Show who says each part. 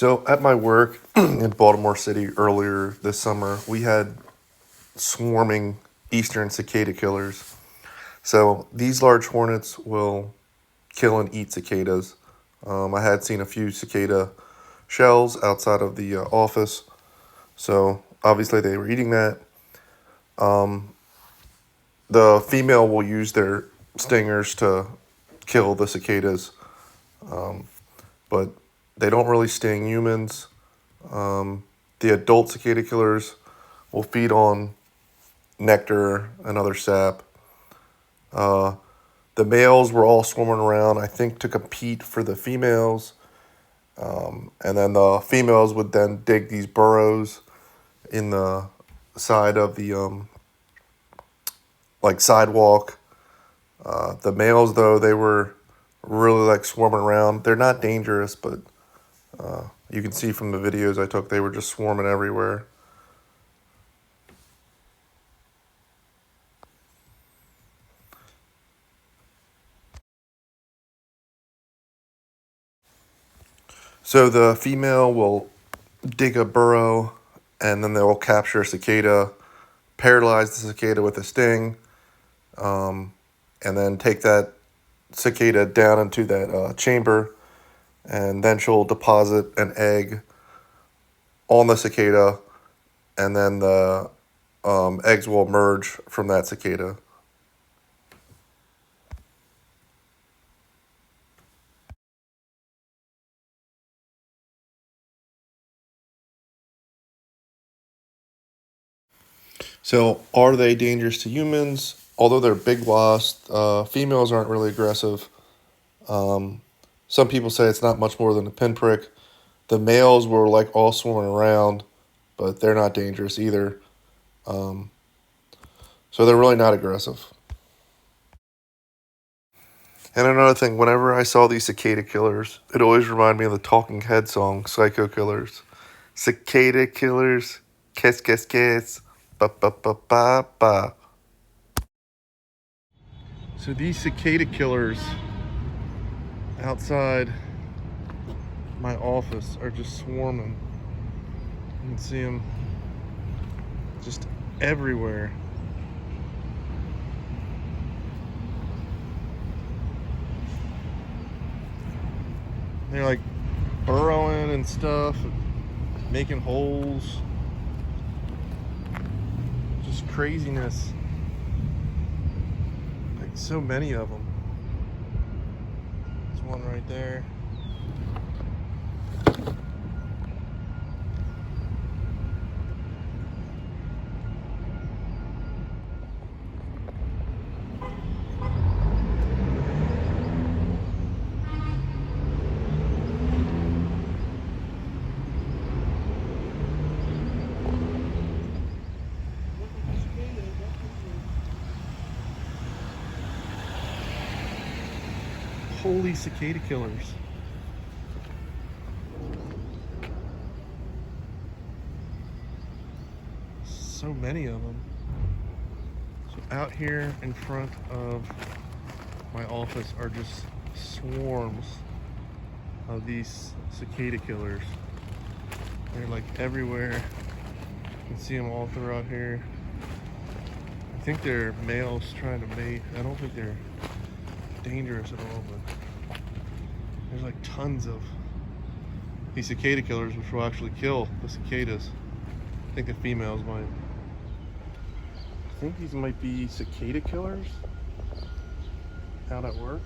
Speaker 1: So at my work in Baltimore City earlier this summer, we had swarming eastern cicada killers. So these large hornets will kill and eat cicadas. I had seen a few cicada shells outside of the office, so obviously they were eating that. The female will use their stingers to kill the cicadas, but they don't really sting humans. The adult cicada killers will feed on nectar and other sap. The males were all swarming around, I think, to compete for the females. And then the females would then dig these burrows in the side of the sidewalk. The males, though, they were really swarming around. They're not dangerous, but you can see from the videos I took, they were just swarming everywhere. So the female will dig a burrow, and then they'll capture a cicada, paralyze the cicada with a sting, and then take that cicada down into that chamber, and then she'll deposit an egg on the cicada, and then the eggs will emerge from that cicada. So are they dangerous to humans? Although they're big wasps, females aren't really aggressive. Some people say it's not much more than a pinprick. The males were all swarming around, but they're not dangerous either. So they're really not aggressive. And another thing, whenever I saw these cicada killers, it always reminded me of the Talking Head song, Psycho Killers. Cicada killers, kiss, kiss, kiss, ba, ba, ba, ba, ba. So these cicada killers outside my office are just swarming. You can see them just everywhere. They're burrowing and stuff, making holes. Just craziness. So many of them. There's one right there. Holy cicada killers. So many of them. So out here in front of my office are just swarms of these cicada killers. They're everywhere. You can see them all throughout here. I think they're males trying to mate. I don't think they're dangerous at all, but there's tons of these cicada killers, which will actually kill the cicadas. I think the females might. I think these might be cicada killers out at work.